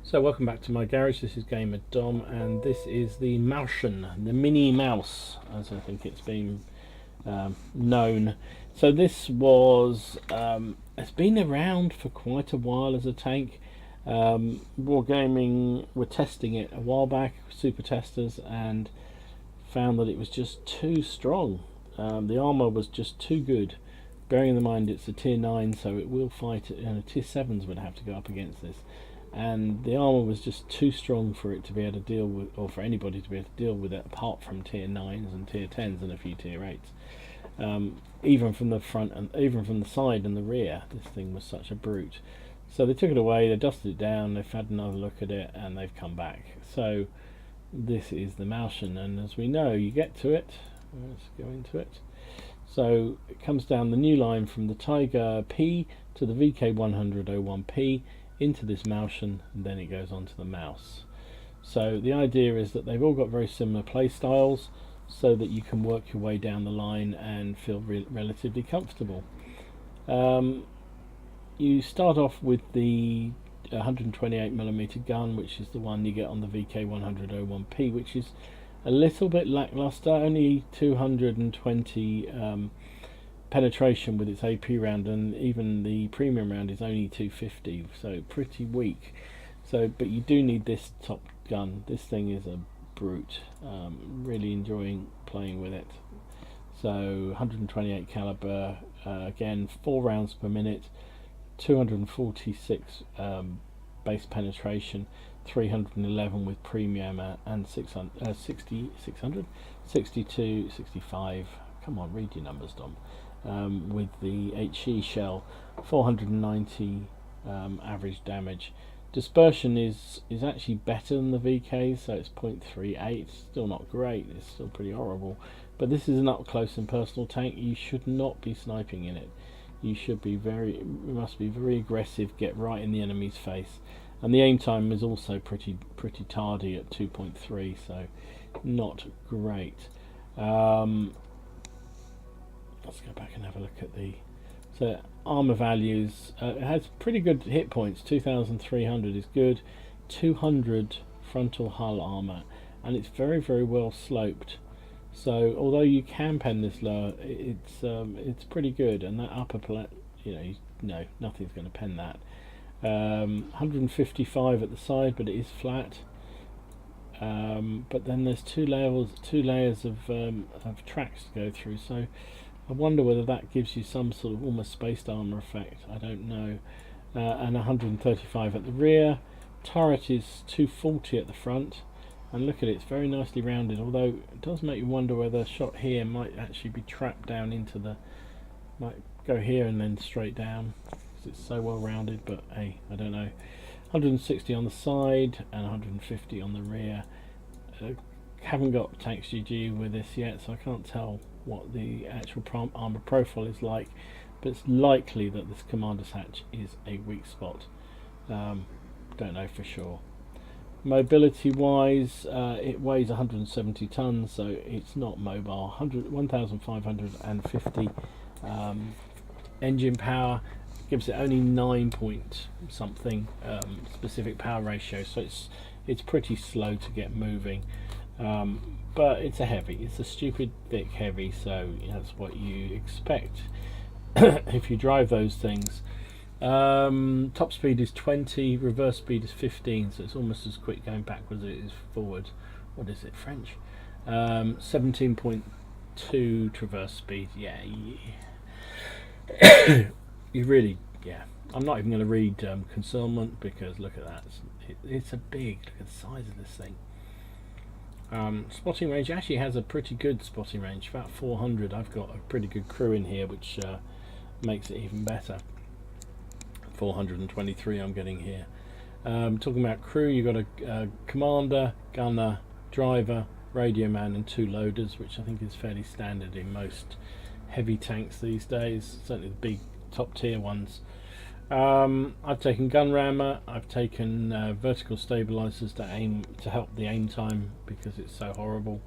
So welcome back to my garage. This is Gamer Dom, and this is the Mauschen, the mini mouse, as I think it's been known. So this was it's been around for quite a while as a tank. Wargaming were testing it a while back, super testers, and found that it was just too strong. The armor was just too good. Bearing in mind it's a tier 9, so it will fight, tier 7s would have to go up against this. And the armor was just too strong for it to be able to deal with, or for anybody to be able to deal with it, apart from tier 9s and tier 10s and a few tier 8s. Even from the front and even from the side and the rear, this thing was such a brute. So they took it away, they dusted it down, they've had another look at it, and they've come back. So this is the Mauschen, and as we know, you get to it. Let's go into it. So it comes down the new line from the Tiger P to the VK100-01P into this Mauschen, and then it goes on to the mouse. So the idea is that they've all got very similar play styles, so that you can work your way down the line and feel relatively comfortable. You start off with the 128mm gun, which is the one you get on the VK100-01P, which is a little bit lackluster, only 220 penetration with its AP round, and even the premium round is only 250, so pretty weak. So, but you do need this top gun. This thing is a brute. Really enjoying playing with it. So 128 caliber, again 4 rounds per minute, 246 base penetration, 311 with premium, and 62, 65. Come on, read your numbers, Dom. With the HE shell, 490 average damage. Dispersion is actually better than the VK, so it's 0.38. Still not great, it's still pretty horrible, but this is an up close and personal tank. You should not be sniping in it. You should be must be very aggressive, get right in the enemy's face, and the aim time is also pretty tardy at 2.3, so not great. Let's go back and have a look at the armor values. It has pretty good hit points. 2,300 is good. 200 frontal hull armor, and it's very well sloped. So although you can pen this lower, it's pretty good. And that upper plate, no, nothing's going to pen that. 155 at the side, but it is flat. But then there's two layers of tracks to go through. So I wonder whether that gives you some sort of almost spaced armor effect. I don't know. And 135 at the rear. Turret is 240 at the front, and look at it, it's very nicely rounded, although it does make you wonder whether a shot here might actually be trapped down into the, might go here and then straight down, because it's so well rounded. But hey, I don't know. 160 on the side and 150 on the rear. Haven't got Tanks GG with this yet, so I can't tell what the actual armor profile is like, but it's likely that this commander's hatch is a weak spot. Don't know for sure. Mobility wise, it weighs 170 tons, so it's not mobile. 1,550 engine power, gives it only 9 point something specific power ratio, so it's pretty slow to get moving. But it's a stupid thick heavy, so that's what you expect if you drive those things. Top speed is 20, reverse speed is 15, so it's almost as quick going backwards as it is forward. What is it, French? 17.2 traverse speed. Yeah. You really, yeah. I'm not even going to read concealment, because look at that. It's a big, look at the size of this thing. Spotting range actually has a pretty good spotting range, about 400. I've got a pretty good crew in here, which makes it even better. 423 I'm getting here. Talking about crew, you've got a commander, gunner, driver, radio man, and 2 loaders, which I think is fairly standard in most heavy tanks these days, certainly the big top tier ones. I've taken gun rammer, I've taken vertical stabilizers to help the aim time, because it's so horrible,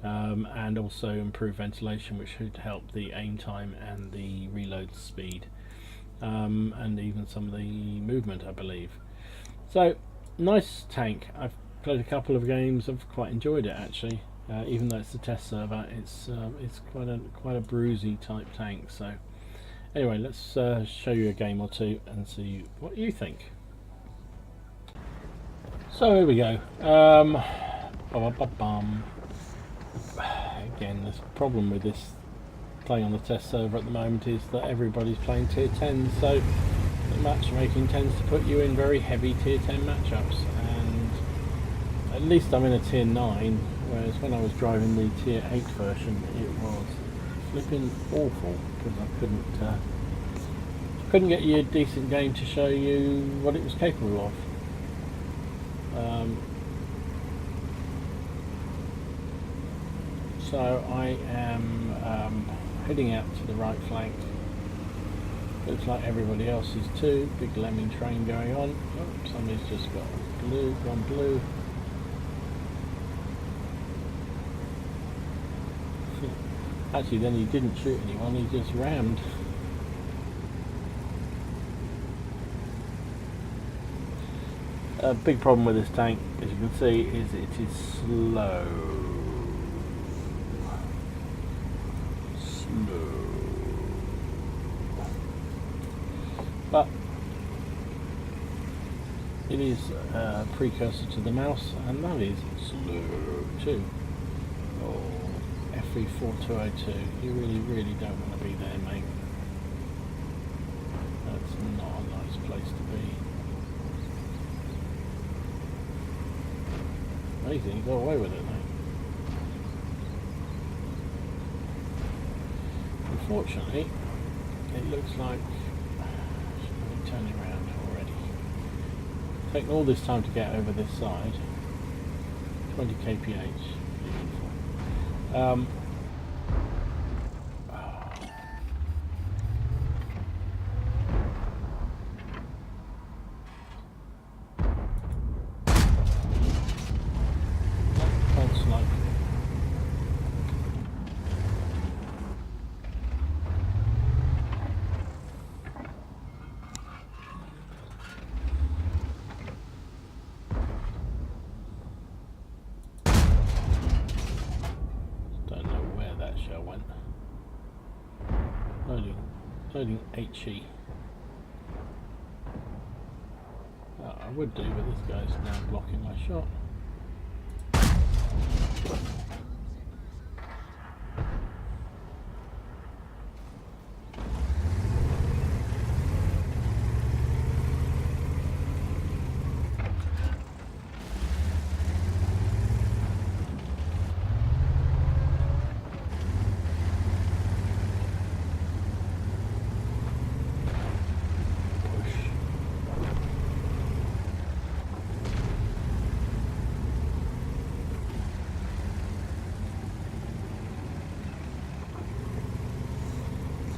and also improve ventilation, which should help the aim time and the reload speed, and even some of the movement, I believe. So Nice tank. I've played a couple of games. I've quite enjoyed it actually. Even though it's a test server, it's quite a bruisey type tank. So anyway, let's show you a game or two and see what you think. So here we go. Again, the problem with this playing on the test server at the moment is that everybody's playing tier 10, so the matchmaking tends to put you in very heavy tier 10 matchups, and at least I'm in a tier 9, whereas when I was driving the tier 8 version it was flipping awful because I couldn't get you a decent game to show you what it was capable of. So I am heading out to the right flank. Looks like everybody else is too. Big lemming train going on. Oh, somebody's just got one blue. Actually, then he didn't shoot anyone, he just rammed. A big problem with this tank, as you can see, is it is slow. But it is a precursor to the mouse, and that is slow too. Oh, FE4202, you really don't want to be there, mate. That's not a nice place to be. Amazing, he got away with it, mate. Unfortunately, it looks like I'm turning around already. Taking all this time to get over this side. 20 kph. Loading HE. I would do, but this guy's now blocking my shot.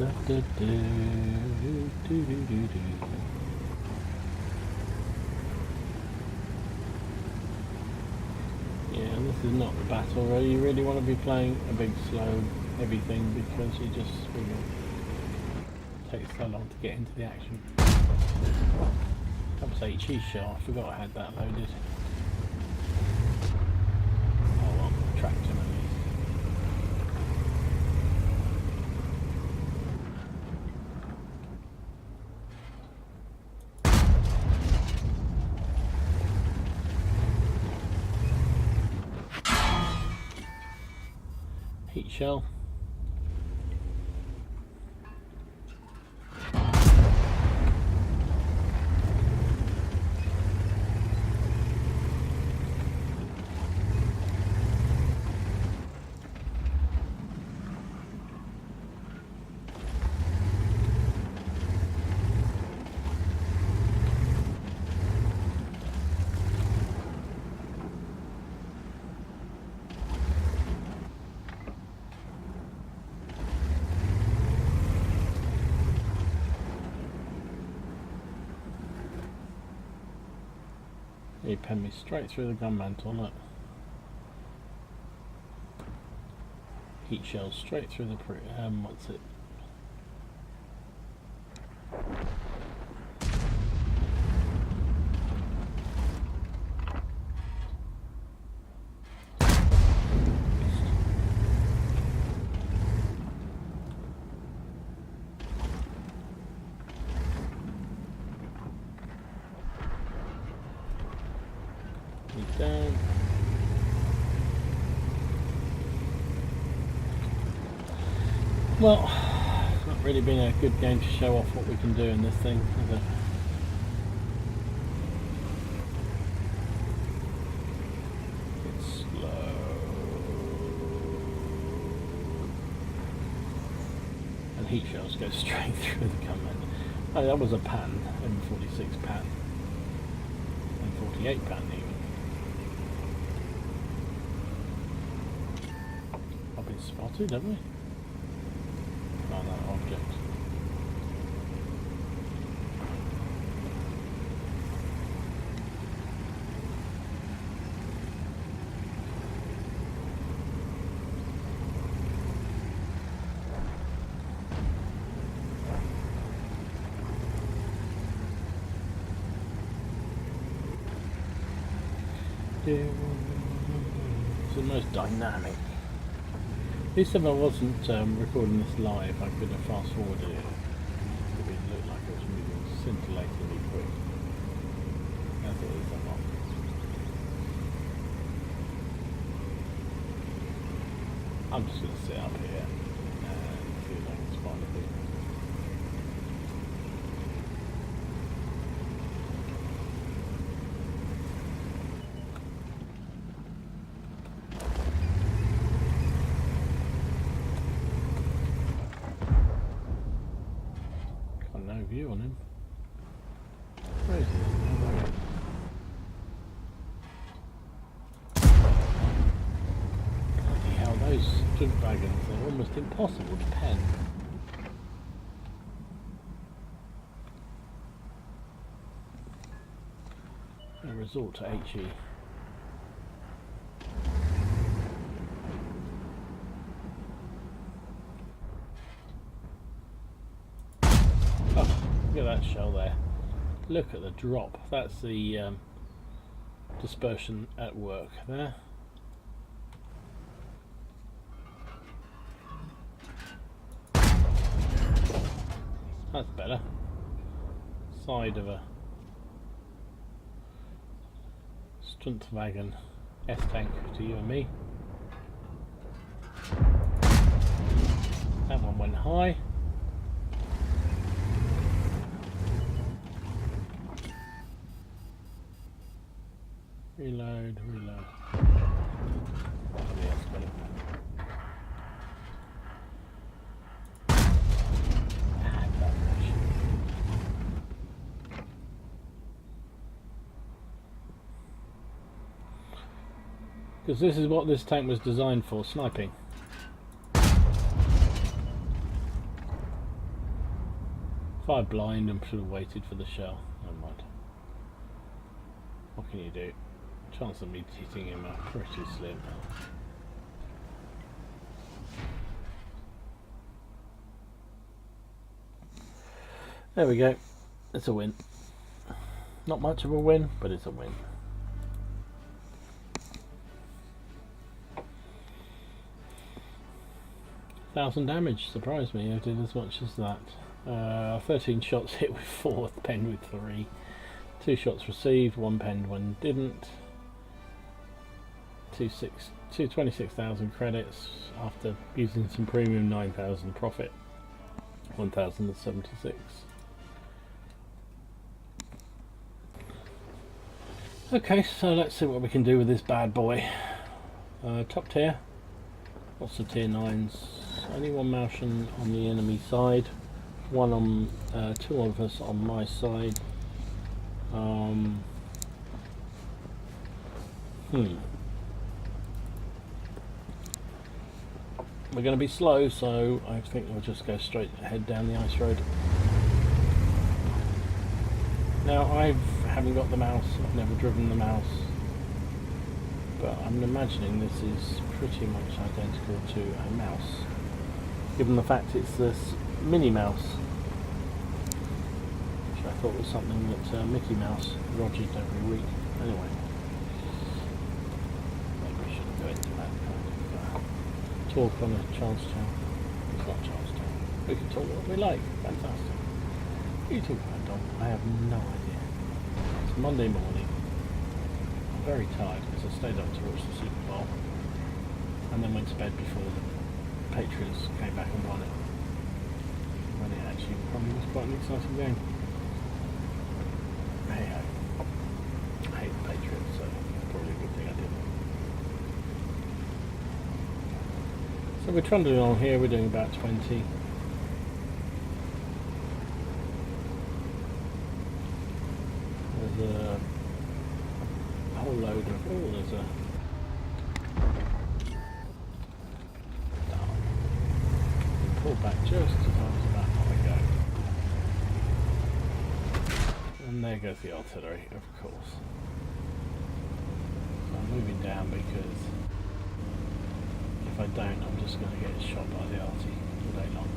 Yeah, this is not the battle where you really want to be playing a big, slow, heavy thing, because you just really takes so long to get into the action. That was HE shell, I forgot I had that loaded. Oh well, tracked him at least. Heat shell. He penned me straight through the gun mantle, look. Heat shells straight through the what's it? He's down. Well, it's not really been a good game to show off what we can do in this thing, has it? It's slow. And heat shells go straight through the command. Oh, that was a pan, M46 pan. M48 pan even. I've been spotted, haven't we? On that object. It's the most dynamic. At least if I wasn't recording this live, I could have fast forwarded it. It would look like it was moving scintillatingly quick. As it is, I'm not. I'm just going to sit up here and see if I can spot anything. View on him. Where is he? Bloody hell, those junk wagons are almost impossible to pen. A resort to HE. Look at that shell there. Look at the drop. That's the dispersion at work there. That's better. Side of a Stuntwagen S-tank to you and me. That one went high. Reload, reload. Somebody else got it. Because this is what this tank was designed for, sniping. If I blind, I should have waited for the shell. Never mind. What can you do? Chance of me hitting him are pretty slim. There we go. It's a win. Not much of a win, but it's a win. $1,000 damage. Surprised me. I did as much as that. 13 shots hit with 4, penned with 3. 2 shots received, 1 penned, 1 didn't. 26,000 credits after using some premium, 9,000 profit, 1,076. Okay, so let's see what we can do with this bad boy. Top tier, lots of tier 9s, only one Mauschen on the enemy side, one on, 2 of us on my side. We're going to be slow, so I think we'll just go straight ahead down the ice road. Now, I haven't got the mouse, I've never driven the mouse, but I'm imagining this is pretty much identical to a mouse, given the fact it's this Minnie Mouse, which I thought was something that Mickey Mouse rogered every week. Anyway, maybe we shouldn't go into that kind of talk on a Charlestown. It's not Charlestown. We can talk what we like. Fantastic. What are you talking about, Dom? I have no idea. It's Monday morning. I'm very tired because I stayed up to watch the Super Bowl and then went to bed before the Patriots came back and won it. When it actually probably was quite an exciting game. Hey ho. I hate the Patriots, so probably a good thing I didn't. So we're trundling along here, we're doing about 20. There's a whole load of, oh, there's a pull back just as I was about to go. And there goes the artillery, of course. So I'm moving down because if I don't, I'm just going to get shot by the arty all day long.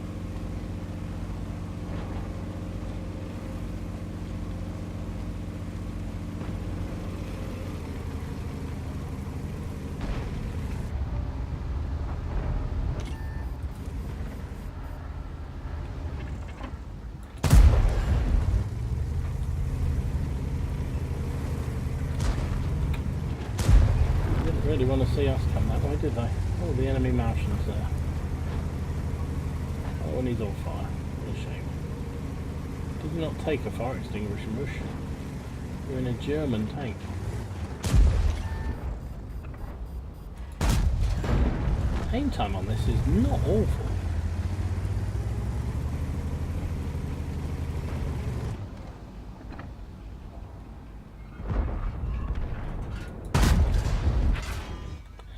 Really want to see us come that way, did they? Oh, the enemy Mauschen's there. Oh, and he's on fire. What a shame. Did you not take a fire extinguisher, Mäuschen? You're in a German tank. Aim time on this is not awful.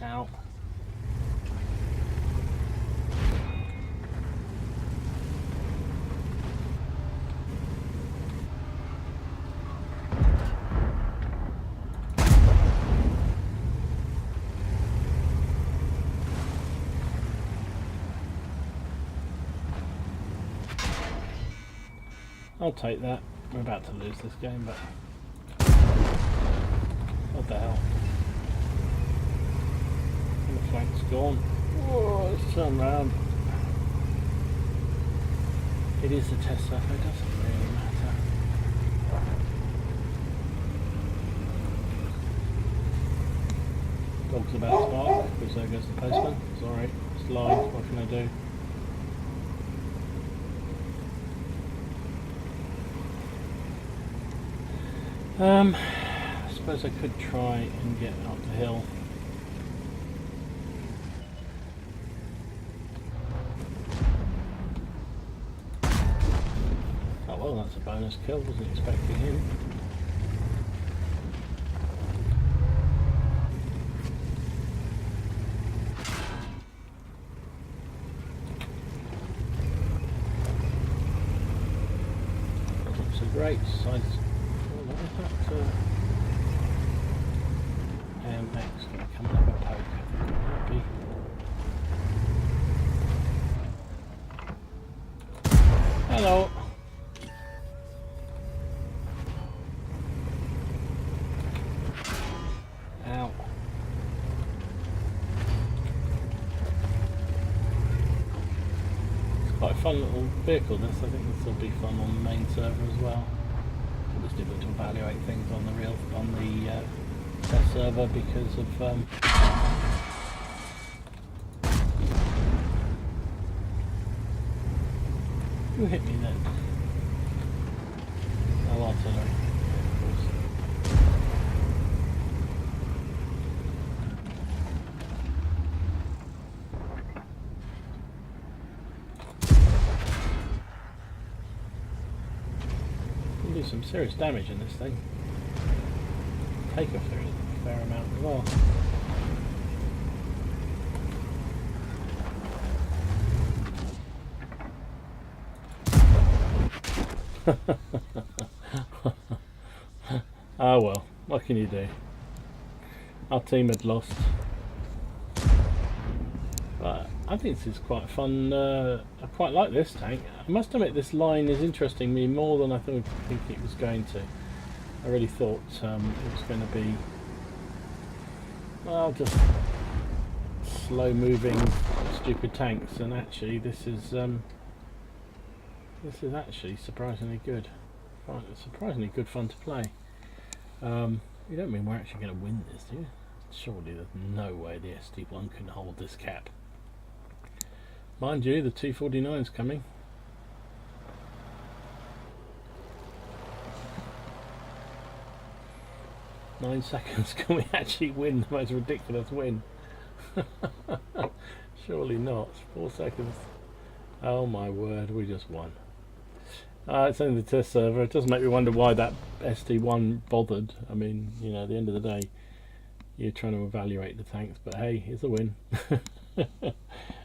Ow. I'll take that. We're about to lose this game, but what the hell? And the flank's gone. Whoa, let's turn round. It is a test survey, it doesn't really matter. Dog's about to bark, because there goes the postman. Sorry, it's live, what can I do? I suppose I could try and get up the hill. Oh well, that's a bonus kill, wasn't expecting him. That's a great size. AMX going to come and have a poke, I think it might be. Hello! Ow. It's quite a fun little vehicle this, I think this will be fun on the main server as well. Always difficult to evaluate things on the test server because of who hit me then? Oh, artillery, of course. Can do some serious damage in this thing. Take a fair amount as well. Oh well, what can you do? Our team had lost. But I think this is quite fun. I quite like this tank. I must admit this line is interesting me more than I think it was going to. I really thought it was going to be, well, just slow moving stupid tanks, and actually this is actually surprisingly good. Surprisingly good fun to play. You don't mean we're actually going to win this, do you? Surely there's no way the SD1 can hold this cap. Mind you, the 249's coming. "9 seconds, can we actually win the most ridiculous win?" Surely not. 4 seconds. Oh my word, we just won. It's only the test server. It does make me wonder why that SD1 bothered. I mean, you know, at the end of the day, you're trying to evaluate the tanks, but hey, it's a win.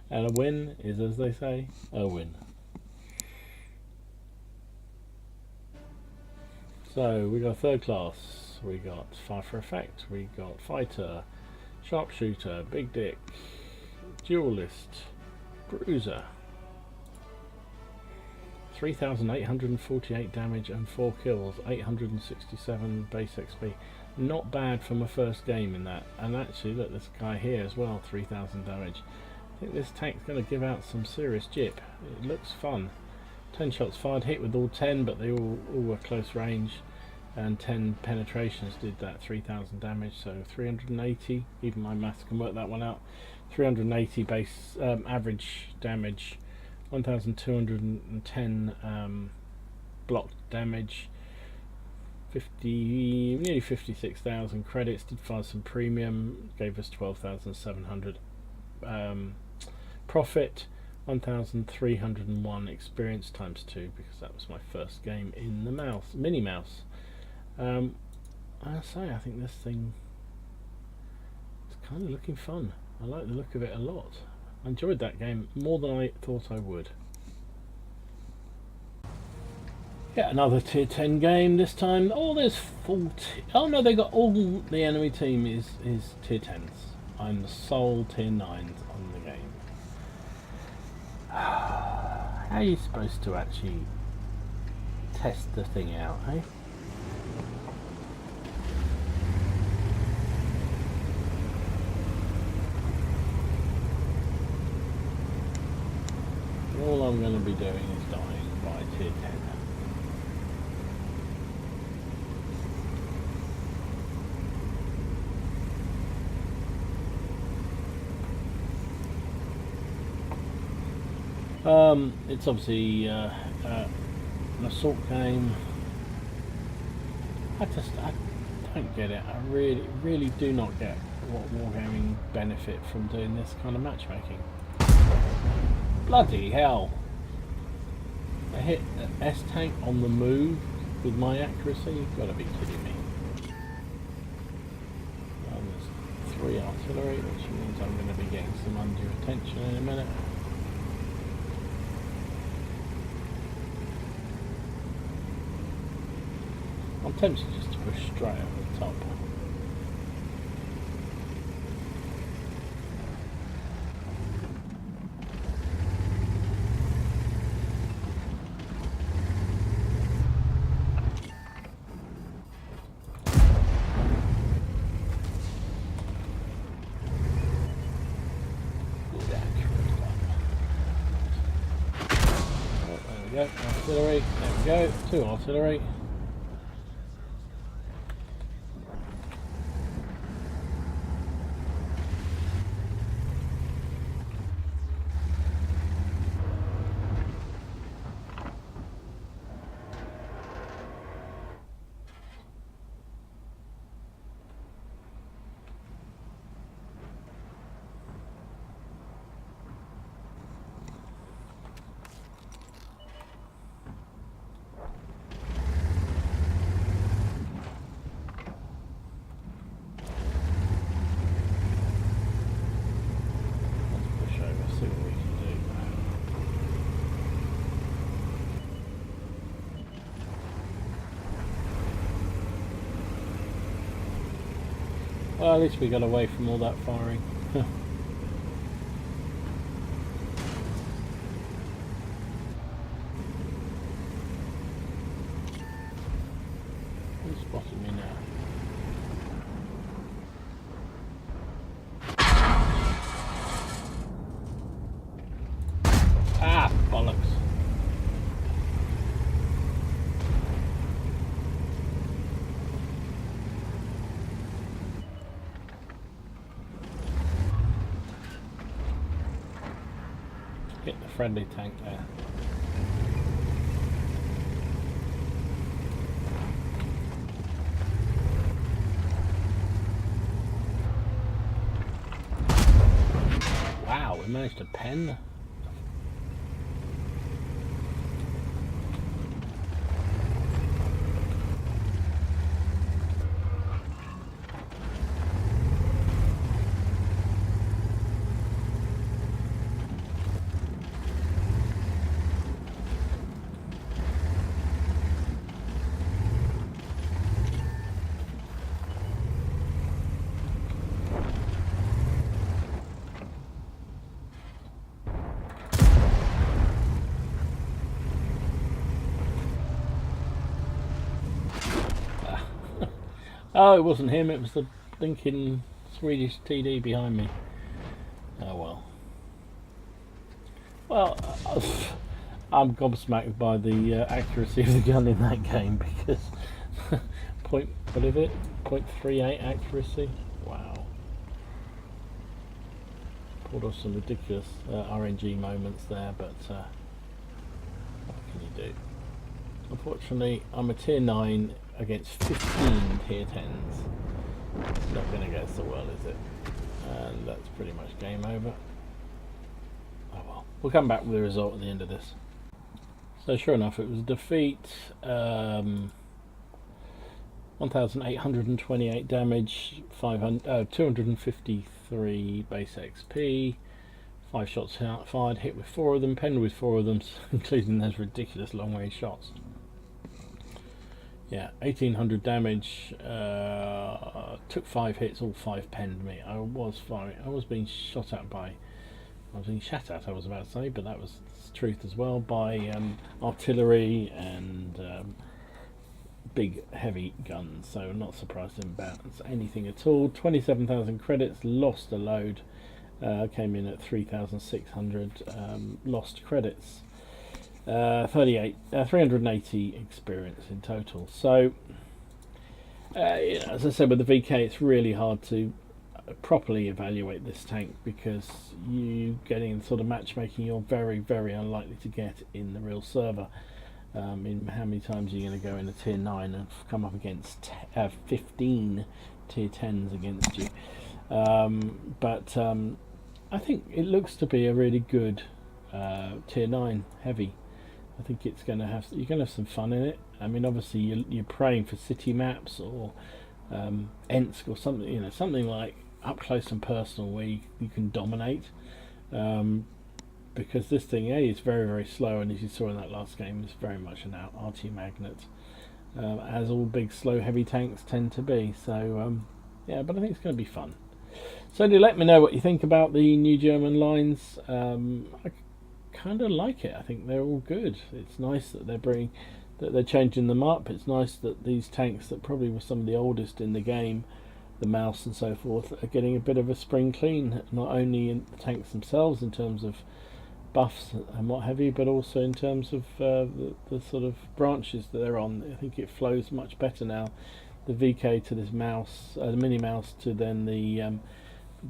And a win is, as they say, a win. So we got third class, we got fire for effect, we got fighter, sharpshooter, big dick, duelist, bruiser. 3,848 damage and 4 kills, 867 base XP. Not bad for my first game in that. And actually, look, this guy here as well, 3,000 damage. I think this tank's going to give out some serious jip. It looks fun. 10 shots fired, hit with all 10, but they all were close range. And 10 penetrations did that 3,000 damage, so 380, even my maths can work that one out. 380 base average damage. 1,210 block damage, nearly 56,000 credits. Did find some premium, gave us 12,700 profit. 1,301 experience times 2, because that was my first game in the Mini Mouse. I say, I think this thing is kind of looking fun. I like the look of it a lot. I enjoyed that game more than I thought I would. Yeah, another tier 10 game this time. Oh, there's 40. Oh no, they got all the enemy team is tier 10s. I'm the sole tier 9s on the game. How are you supposed to actually test the thing out, hey? All I'm going to be doing is dying by tier 10. It's obviously an assault game. I don't get it. I really do not get what wargaming benefit from doing this kind of matchmaking. Bloody hell! I hit an S-tank on the move with my accuracy? You've got to be kidding me. There's 3 artillery, which means I'm going to be getting some undue attention in a minute. I'm tempted just to push straight over the top. There we go, artillery, there we go, 2 artillery. Well, at least we got away from all that firing. Who spotted me now? Ah, bollocks. friendly tank there. Wow, we managed to pen. Oh, it wasn't him, it was the blinking Swedish TD behind me. Oh well. Well, I'm gobsmacked by the accuracy of the gun in that game because what is it? 0.38 accuracy? Wow. Pulled off some ridiculous RNG moments there, but what can you do? Unfortunately, I'm a tier 9 against 15 tier 10s. Not going to get so well, is it? And that's pretty much game over. Oh well. We'll come back with the result at the end of this. So sure enough, it was a defeat. 1,828 damage, 253 base XP, 5 shots fired, hit with 4 of them, penned with 4 of them, including those ridiculous long range shots. Yeah, 1,800 damage, took 5 hits, all 5 penned me. I was being shot at by, I was about to say, but that was the truth as well, by artillery and big heavy guns, so not surprised in bounce anything at all. 27,000 credits, lost a load, came in at 3,600 lost credits. 380 experience in total. So as I said, with the VK it's really hard to properly evaluate this tank because you getting the sort of matchmaking you're very, very unlikely to get in the real server. In how many times are you going to go in a tier 9 and come up against 15 tier 10s against you? But I think it looks to be a really good tier 9 heavy. I think it's going to have, you're going to have some fun in it. I mean, obviously you're praying for city maps or Ensk or something, you know, something like up close and personal where you can dominate. Because this thing is very, very slow, and as you saw in that last game, it's very much an RT magnet, as all big, slow, heavy tanks tend to be. So yeah, but I think it's going to be fun. So do let me know what you think about the new German lines. I kind of like it. I think they're all good. It's nice that they're changing them up. It's nice that these tanks that probably were some of the oldest in the game, the Mauschen and so forth, are getting a bit of a spring clean, not only in the tanks themselves in terms of buffs and what have you, but also in terms of the sort of branches that they're on. I think it flows much better now. The VK to this mouse, the mini mouse to then the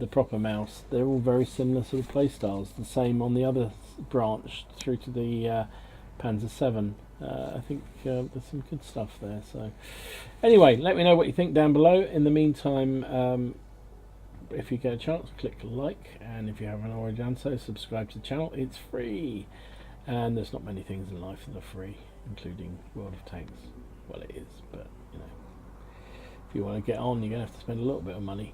proper mouse, they're all very similar sort of play styles. The same on the other branch through to the Panzer 7. I think there's some good stuff there. So anyway, let me know what you think down below. In the meantime, if you get a chance, click like, and if you haven't already done so, subscribe to the channel. It's free, and there's not many things in life that are free, including World of Tanks. Well, it is, but you know, if you want to get on, you're going to have to spend a little bit of money.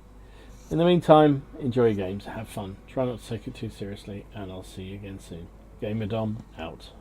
In the meantime, enjoy your games, have fun, try not to take it too seriously, and I'll see you again soon. Gamer Dom out.